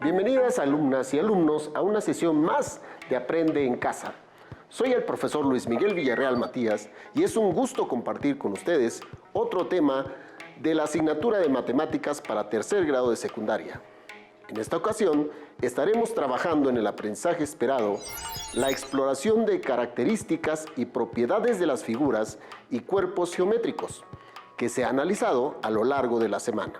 Bienvenidas alumnas y alumnos a una sesión más de Aprende en Casa. Soy el profesor Luis Miguel Villarreal Matías y es un gusto compartir con ustedes otro tema de la asignatura de Matemáticas para tercer grado de secundaria. En esta ocasión estaremos trabajando en el aprendizaje esperado, la exploración de características y propiedades de las figuras y cuerpos geométricos que se ha analizado a lo largo de la semana.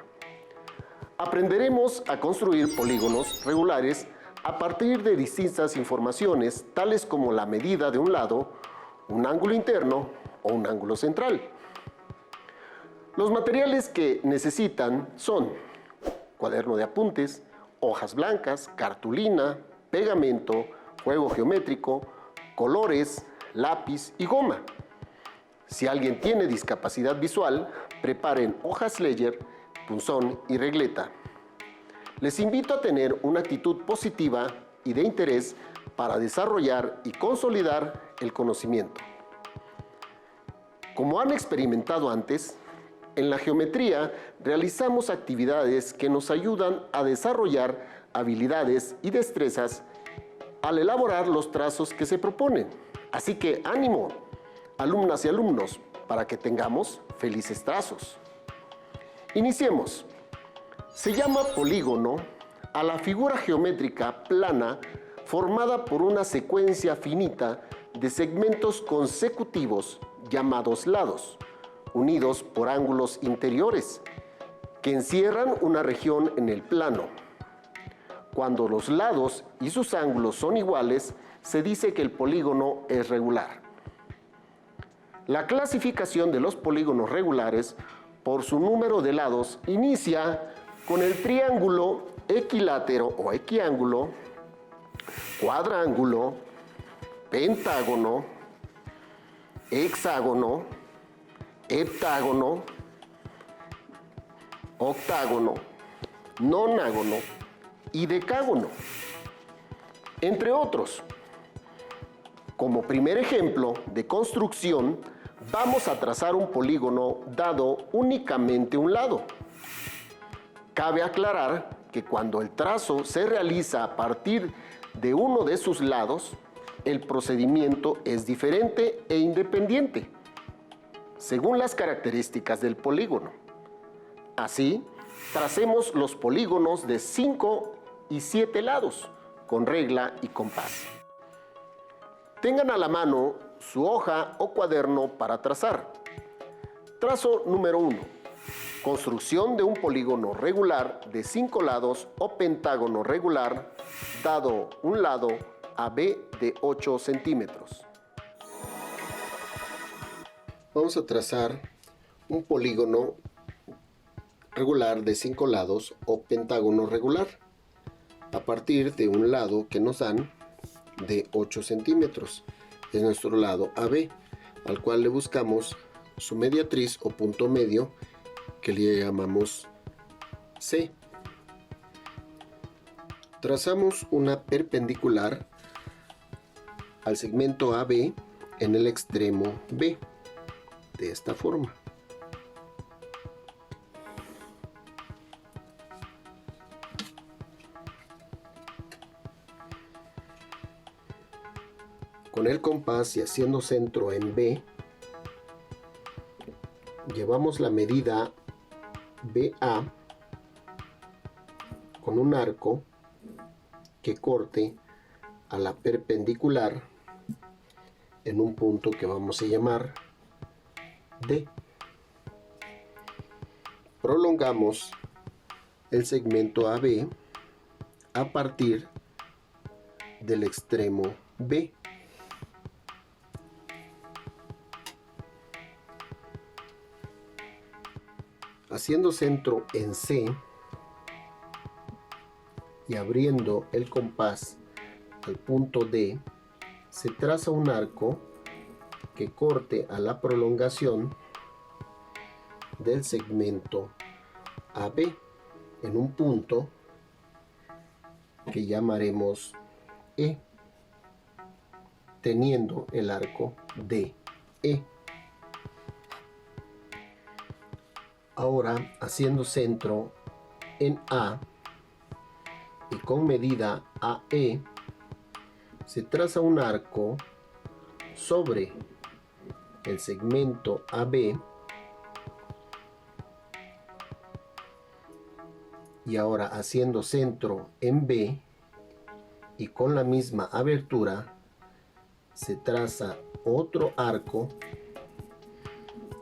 Aprenderemos a construir polígonos regulares a partir de distintas informaciones, tales como la medida de un lado, un ángulo interno o un ángulo central. Los materiales que necesitan son cuaderno de apuntes, hojas blancas, cartulina, pegamento, juego geométrico, colores, lápiz y goma. Si alguien tiene discapacidad visual, preparen hojas Ledger, punzón y regleta. Les invito a tener una actitud positiva y de interés para desarrollar y consolidar el conocimiento. Como han experimentado antes, en la geometría realizamos actividades que nos ayudan a desarrollar habilidades y destrezas al elaborar los trazos que se proponen. Así que ánimo, alumnas y alumnos, para que tengamos felices trazos. Iniciemos. Se llama polígono a la figura geométrica plana formada por una secuencia finita de segmentos consecutivos llamados lados, unidos por ángulos interiores, que encierran una región en el plano. Cuando los lados y sus ángulos son iguales, se dice que el polígono es regular. La clasificación de los polígonos regulares por su número de lados inicia con el triángulo equilátero o equiángulo, cuadrángulo, pentágono, hexágono, heptágono, octágono, nonágono y decágono, entre otros. Como primer ejemplo de construcción, vamos a trazar un polígono dado únicamente un lado. Cabe aclarar que cuando el trazo se realiza a partir de uno de sus lados, el procedimiento es diferente e independiente, según las características del polígono. Así, tracemos los polígonos de 5 y 7 lados, con regla y compás. Tengan a la mano su hoja o cuaderno para trazar. Trazo número 1. Construcción de un polígono regular de 5 lados o pentágono regular, dado un lado AB de 8 centímetros. Vamos a trazar un polígono regular de 5 lados o pentágono regular, a partir de un lado que nos dan de 8 centímetros. Es nuestro lado AB, al cual le buscamos su mediatriz o punto medio, que le llamamos C. Trazamos una perpendicular al segmento AB en el extremo B, de esta forma. Con el compás y haciendo centro en B, llevamos la medida BA con un arco que corte a la perpendicular en un punto que vamos a llamar D. Prolongamos el segmento AB a partir del extremo B. Haciendo centro en C y abriendo el compás al punto D, se traza un arco que corte a la prolongación del segmento AB en un punto que llamaremos E, teniendo el arco DE. Ahora, haciendo centro en A, y con medida AE se traza un arco sobre el segmento AB y ahora haciendo centro en B y con la misma abertura se traza otro arco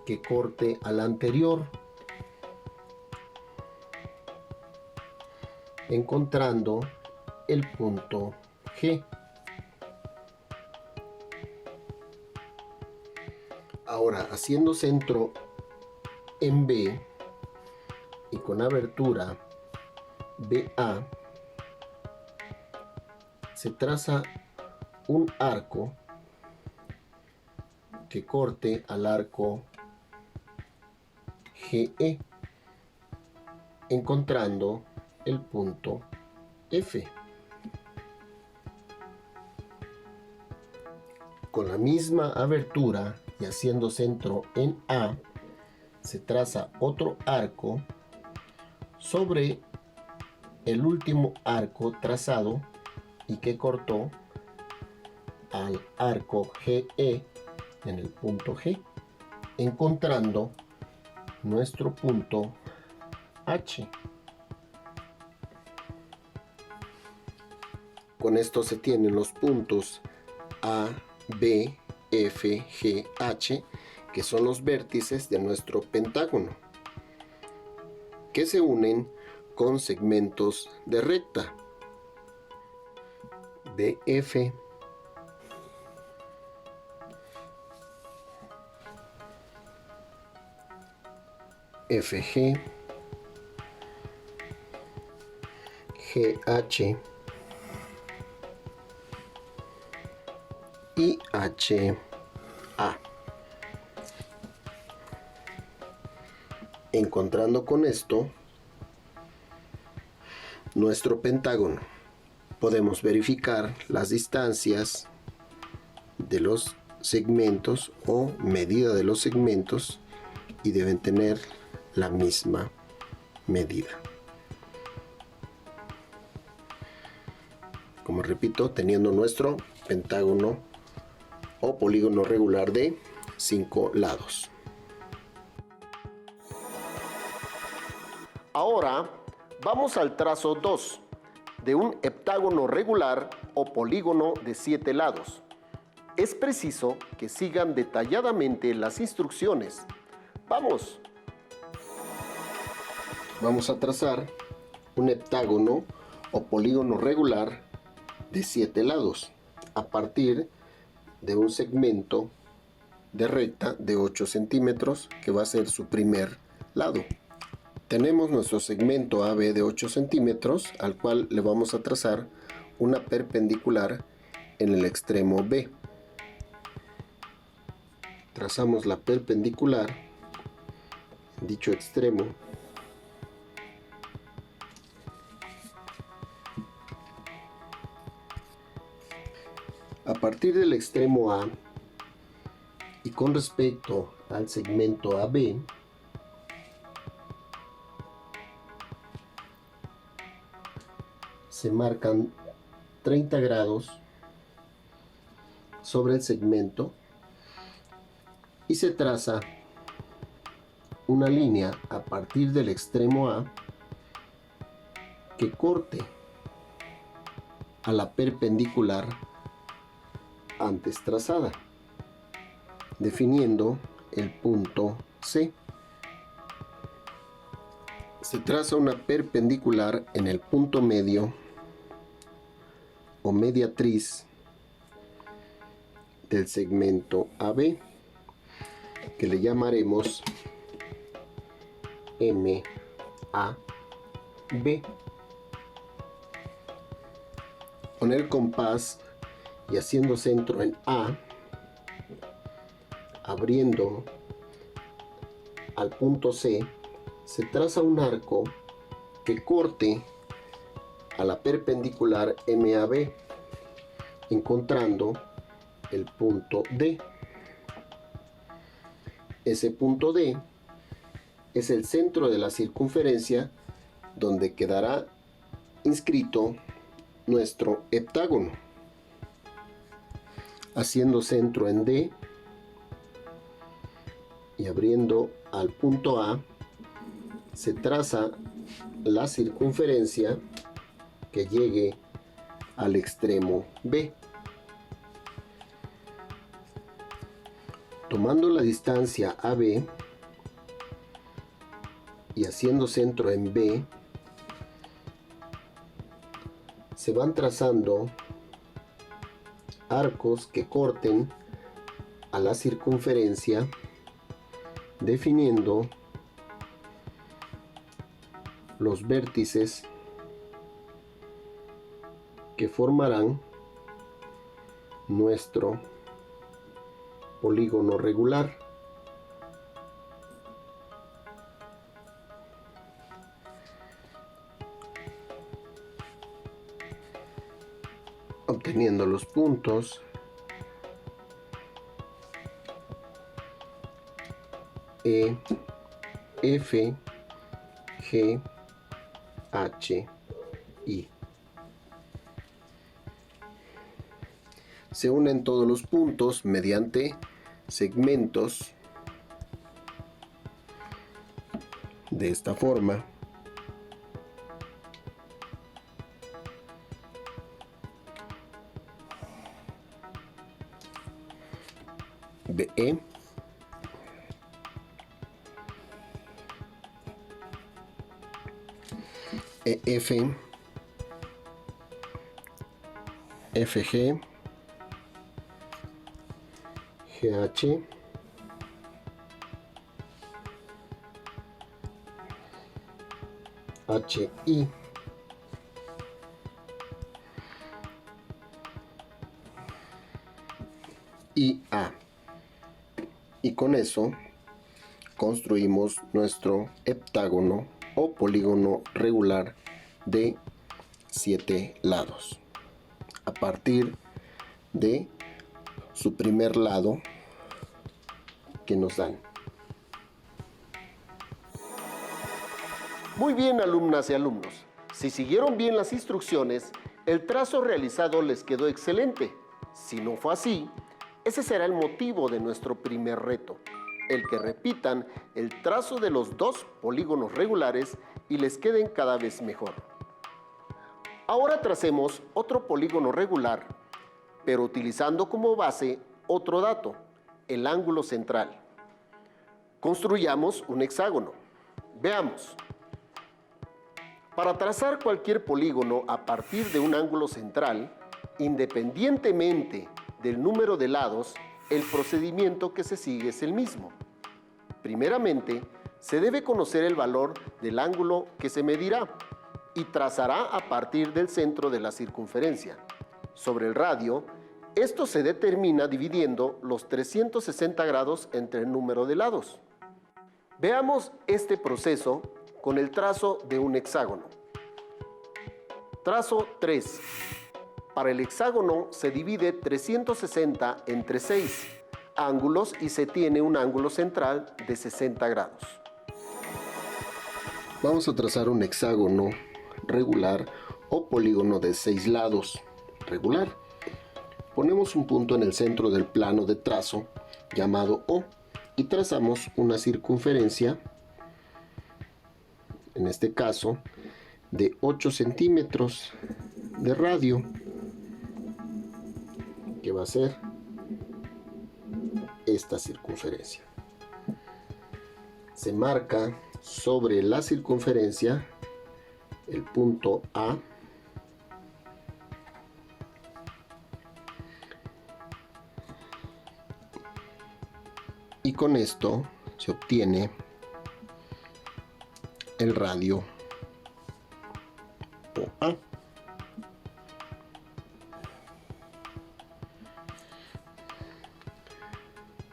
que corte al anterior, encontrando el punto G. Ahora, haciendo centro en B y con abertura BA, se traza un arco que corte al arco GE, encontrando el punto F. Con la misma abertura y haciendo centro en A, se traza otro arco sobre el último arco trazado y que cortó al arco GE en el punto G, encontrando nuestro punto H. Con esto se tienen los puntos A, B, F, G, H, que son los vértices de nuestro pentágono, que se unen con segmentos de recta. BF, FG, GH y HA. Encontrando con esto nuestro pentágono, podemos verificar las distancias de los segmentos o medida de los segmentos y deben tener la misma medida. Como repito, teniendo nuestro pentágono o polígono regular de 5 lados. Ahora vamos al trazo 2 de un heptágono regular o polígono de 7 lados. Es preciso que sigan detalladamente las instrucciones. ¡Vamos! Vamos a trazar un heptágono o polígono regular de 7 lados a partir de un segmento de recta de 8 centímetros que va a ser su primer lado. Tenemos nuestro segmento AB de 8 centímetros al cual le vamos a trazar una perpendicular en el extremo B. Trazamos la perpendicular en dicho extremo. A partir del extremo A y con respecto al segmento AB, se marcan 30 grados sobre el segmento y se traza una línea a partir del extremo A que corte a la perpendicular antes trazada, definiendo el punto C. Se traza una perpendicular en el punto medio o mediatriz del segmento AB, que le llamaremos MAB. Con el compás y haciendo centro en A, abriendo al punto C, se traza un arco que corte a la perpendicular MAB, encontrando el punto D. Ese punto D es el centro de la circunferencia donde quedará inscrito nuestro heptágono. Haciendo centro en D y abriendo al punto A, se traza la circunferencia que llegue al extremo B. Tomando la distancia AB y haciendo centro en B, se van trazando arcos que corten a la circunferencia, definiendo los vértices que formarán nuestro polígono regular. Obteniendo los puntos E, F, G, H, I. Se unen todos los puntos mediante segmentos de esta forma. BE, EF, FG, GH, HI. Y A. Y con eso construimos nuestro heptágono o polígono regular de 7 lados. A partir de su primer lado que nos dan. Muy bien, alumnas y alumnos. Si siguieron bien las instrucciones, el trazo realizado les quedó excelente. Si no fue así, ese será el motivo de nuestro primer reto, el que repitan el trazo de los dos polígonos regulares y les queden cada vez mejor. Ahora tracemos otro polígono regular, pero utilizando como base otro dato, el ángulo central. Construyamos un hexágono. Veamos. Para trazar cualquier polígono a partir de un ángulo central, independientemente del número de lados, el procedimiento que se sigue es el mismo. Primeramente, se debe conocer el valor del ángulo que se medirá y trazará a partir del centro de la circunferencia. Sobre el radio, esto se determina dividiendo los 360 grados entre el número de lados. Veamos este proceso con el trazo de un hexágono. Trazo 3. Para el hexágono se divide 360 entre 6 ángulos y se tiene un ángulo central de 60 grados. Vamos a trazar un hexágono regular o polígono de 6 lados regular. Ponemos un punto en el centro del plano de trazo llamado O y trazamos una circunferencia, en este caso, de 8 centímetros de radio, que va a ser esta circunferencia. Se marca sobre la circunferencia el punto A y con esto se obtiene el radio OA.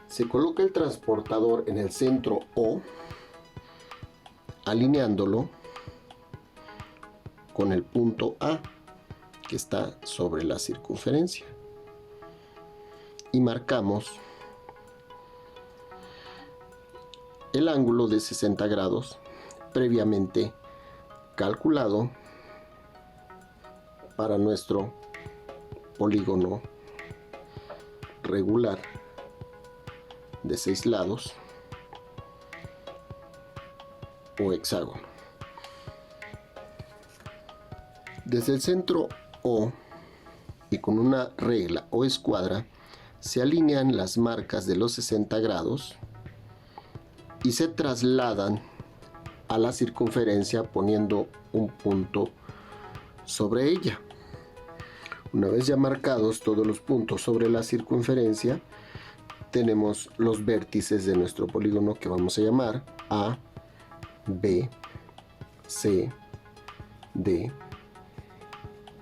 Se coloca el transportador en el centro O, alineándolo con el punto A que está sobre la circunferencia y marcamos el ángulo de 60 grados previamente calculado para nuestro polígono regular de 6 lados o hexágono. Desde el centro O y con una regla o escuadra se alinean las marcas de los 60 grados y se trasladan a la circunferencia poniendo un punto sobre ella. Una vez ya marcados todos los puntos sobre la circunferencia, tenemos los vértices de nuestro polígono que vamos a llamar A, B, C, D,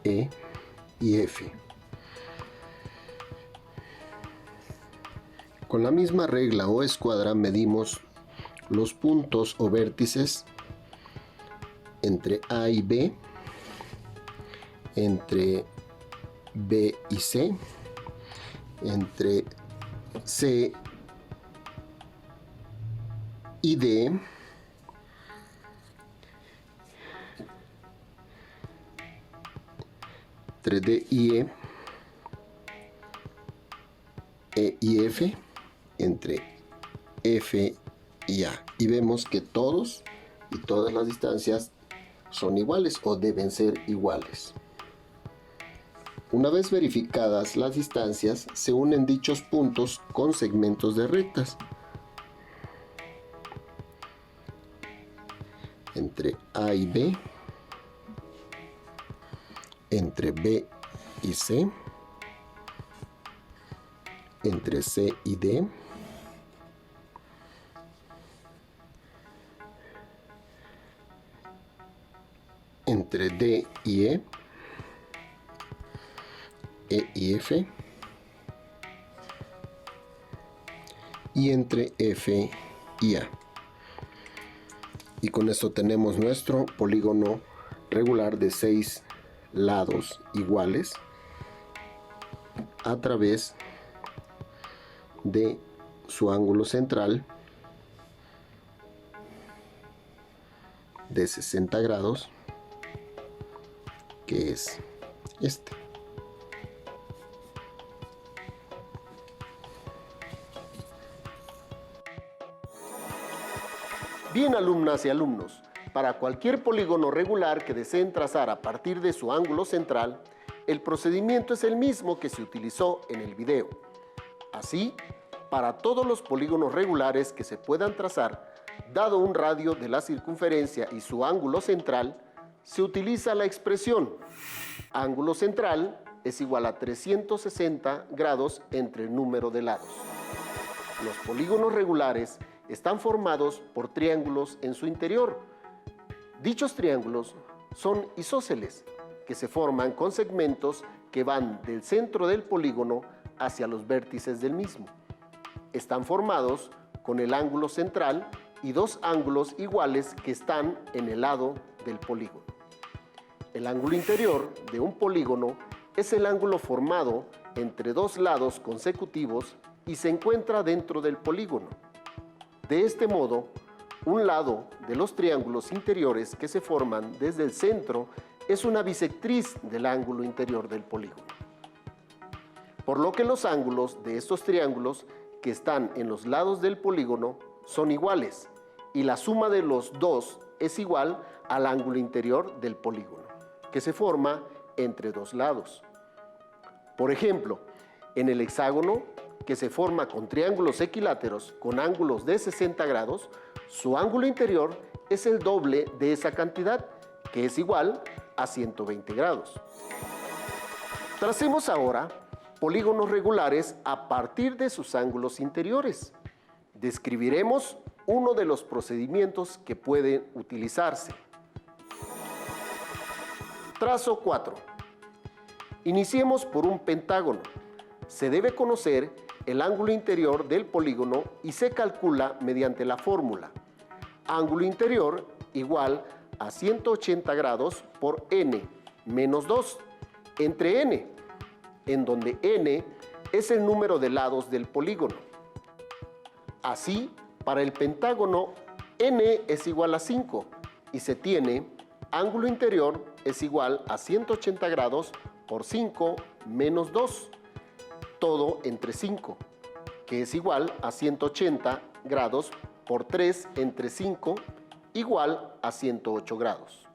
E y F. Con la misma regla o escuadra medimos los puntos o vértices entre A y B, entre B y C, entre C y D, entre D y E y F, entre F y A. Y vemos que todos y todas las distancias son iguales o deben ser iguales. Una vez verificadas las distancias, se unen dichos puntos con segmentos de rectas. Entre A y B, entre B y C, entre C y D, entre D y E y F, y entre F y A. Y con esto tenemos nuestro polígono regular de 6 lados iguales a través de su ángulo central de 60 grados, que es este. Bien, alumnas y alumnos, para cualquier polígono regular que deseen trazar a partir de su ángulo central, el procedimiento es el mismo que se utilizó en el video. Así, para todos los polígonos regulares que se puedan trazar, dado un radio de la circunferencia y su ángulo central, se utiliza la expresión ángulo central es igual a 360 grados entre el número de lados. Los polígonos regulares están formados por triángulos en su interior. Dichos triángulos son isósceles, que se forman con segmentos que van del centro del polígono hacia los vértices del mismo. Están formados con el ángulo central y dos ángulos iguales que están en el lado del polígono. El ángulo interior de un polígono es el ángulo formado entre dos lados consecutivos y se encuentra dentro del polígono. De este modo, un lado de los triángulos interiores que se forman desde el centro es una bisectriz del ángulo interior del polígono. Por lo que los ángulos de estos triángulos que están en los lados del polígono son iguales y la suma de los dos es igual al ángulo interior del polígono, que se forma entre dos lados. Por ejemplo, en el hexágono, que se forma con triángulos equiláteros con ángulos de 60 grados, su ángulo interior es el doble de esa cantidad, que es igual a 120 grados. Tracemos ahora polígonos regulares a partir de sus ángulos interiores. Describiremos uno de los procedimientos que pueden utilizarse. Trazo 4. Iniciemos por un pentágono. Se debe conocer el ángulo interior del polígono y se calcula mediante la fórmula ángulo interior igual a 180 grados por n menos 2 entre n, en donde n es el número de lados del polígono. Así, para el pentágono n es igual a 5 y se tiene ángulo interior es igual a 180 grados por 5 menos 2, todo entre 5, que es igual a 180 grados por 3 entre 5, igual a 108 grados.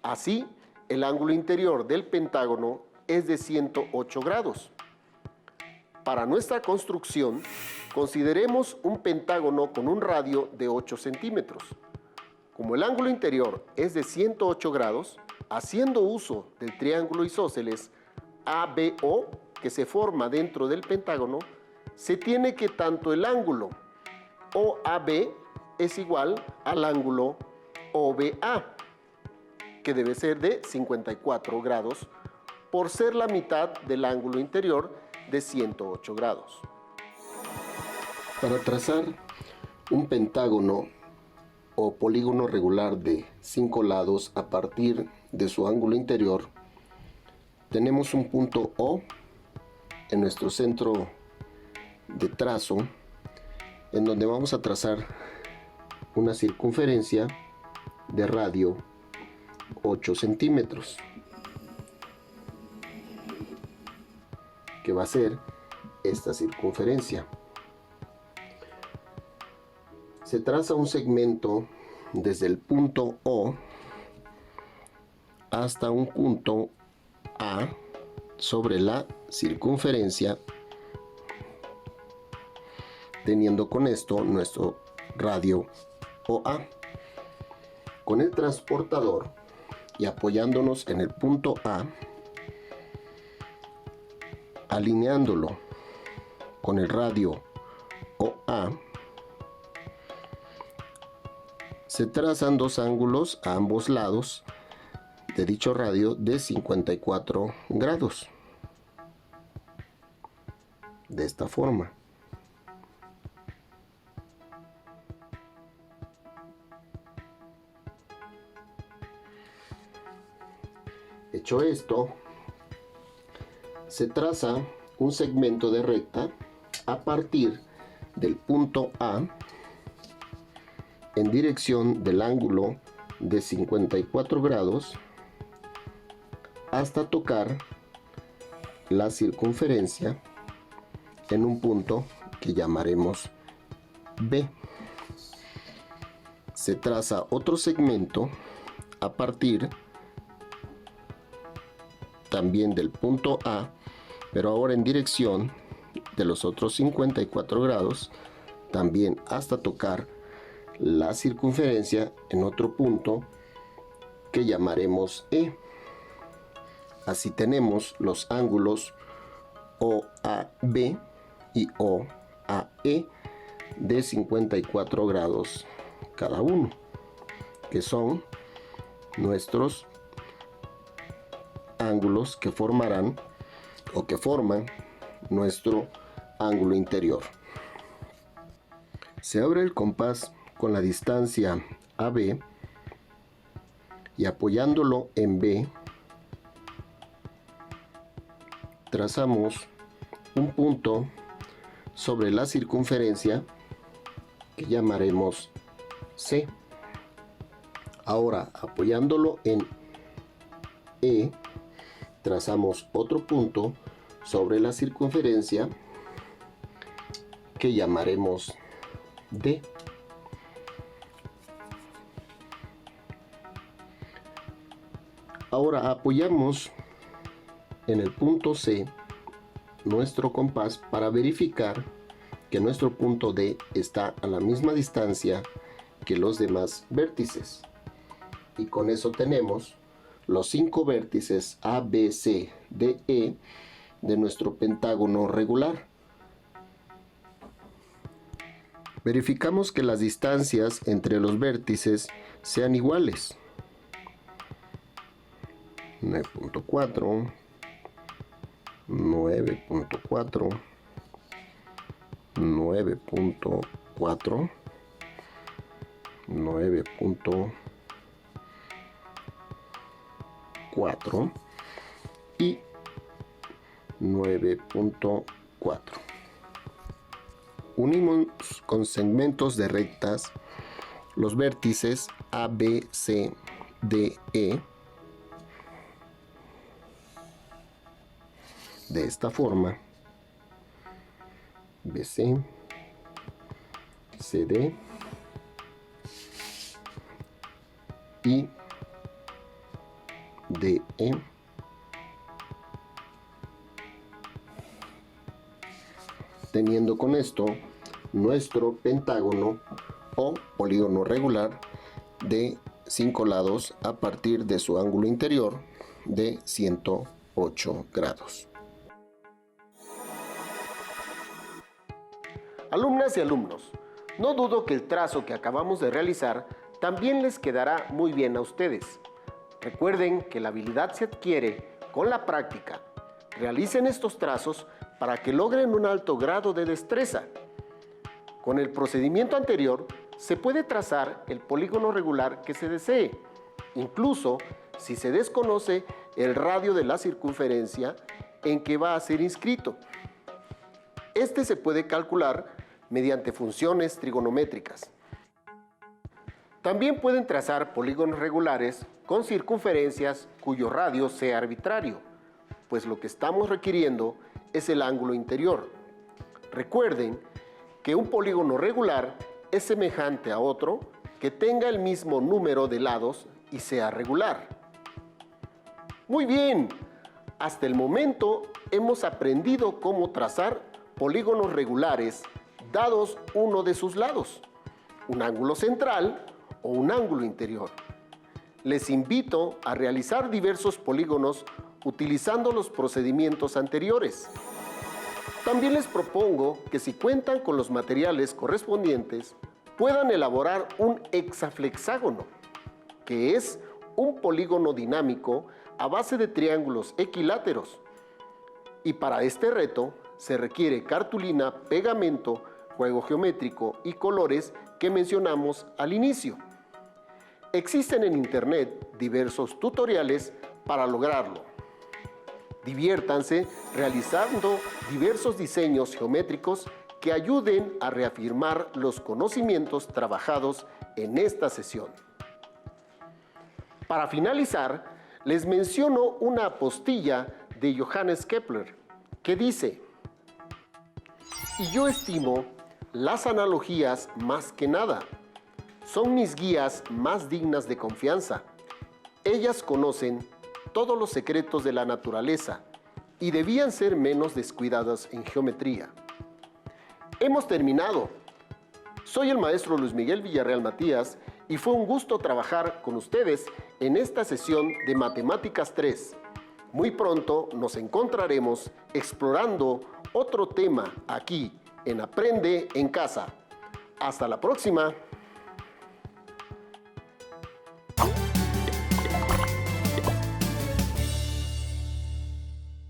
Así, el ángulo interior del pentágono es de 108 grados. Para nuestra construcción, consideremos un pentágono con un radio de 8 centímetros. Como el ángulo interior es de 108 grados, haciendo uso del triángulo isósceles ABO que se forma dentro del pentágono, se tiene que tanto el ángulo OAB es igual al ángulo OBA, que debe ser de 54 grados, por ser la mitad del ángulo interior de 108 grados. Para trazar un pentágono o polígono regular de 5 lados a partir de su ángulo interior, tenemos un punto O en nuestro centro de trazo, en donde vamos a trazar una circunferencia de radio 8 centímetros, que va a ser esta circunferencia. Se traza un segmento desde el punto O hasta un punto A sobre la circunferencia, teniendo con esto nuestro radio OA. Con el transportador y apoyándonos en el punto A, alineándolo con el radio OA, se trazan dos ángulos a ambos lados de dicho radio de 54 grados. De esta forma. Hecho esto, se traza un segmento de recta a partir del punto A en dirección del ángulo de 54 grados hasta tocar la circunferencia en un punto que llamaremos B. Se traza otro segmento a partir también del punto A, pero ahora en dirección de los otros 54 grados, también hasta tocar la circunferencia en otro punto que llamaremos E. Así tenemos los ángulos OAB y OAE de 54 grados cada uno, que son nuestros ángulos que formarán o que forman nuestro ángulo interior. Se abre el compás con la distancia AB y apoyándolo en B, trazamos un punto sobre la circunferencia que llamaremos C. Ahora, apoyándolo en E, trazamos otro punto sobre la circunferencia que llamaremos D. Ahora apoyamos en el punto C nuestro compás para verificar que nuestro punto D está a la misma distancia que los demás vértices. Y con eso tenemos los 5 vértices A, B, C, D, E de nuestro pentágono regular. Verificamos que las distancias entre los vértices sean iguales. 9.4, 9.4, 9.4, 9.4 y 9.4. Unimos con segmentos de rectas los vértices A, B, C DE de esta forma, BC, CD y DE, teniendo con esto nuestro pentágono o polígono regular de 5 lados a partir de su ángulo interior de 108 grados. Alumnas y alumnos, no dudo que el trazo que acabamos de realizar también les quedará muy bien a ustedes. Recuerden que la habilidad se adquiere con la práctica. Realicen estos trazos para que logren un alto grado de destreza. Con el procedimiento anterior, se puede trazar el polígono regular que se desee, incluso si se desconoce el radio de la circunferencia en que va a ser inscrito. Este se puede calcular mediante funciones trigonométricas. También pueden trazar polígonos regulares con circunferencias cuyo radio sea arbitrario, pues lo que estamos requiriendo es el ángulo interior. Recuerden que un polígono regular es semejante a otro que tenga el mismo número de lados y sea regular. Muy bien, hasta el momento hemos aprendido cómo trazar polígonos regulares dados uno de sus lados, un ángulo central o un ángulo interior. Les invito a realizar diversos polígonos utilizando los procedimientos anteriores. También les propongo que si cuentan con los materiales correspondientes, puedan elaborar un hexaflexágono, que es un polígono dinámico a base de triángulos equiláteros. Y para este reto se requiere cartulina, pegamento, juego geométrico y colores que mencionamos al inicio. Existen en Internet diversos tutoriales para lograrlo. Diviértanse realizando diversos diseños geométricos que ayuden a reafirmar los conocimientos trabajados en esta sesión. Para finalizar, les menciono una apostilla de Johannes Kepler que dice: "Y yo estimo las analogías más que nada. Son mis guías más dignas de confianza. Ellas conocen todos los secretos de la naturaleza y debían ser menos descuidadas en geometría". Hemos terminado. Soy el maestro Luis Miguel Villarreal Matías y fue un gusto trabajar con ustedes en esta sesión de Matemáticas 3. Muy pronto nos encontraremos explorando otro tema aquí en Aprende en Casa. Hasta la próxima.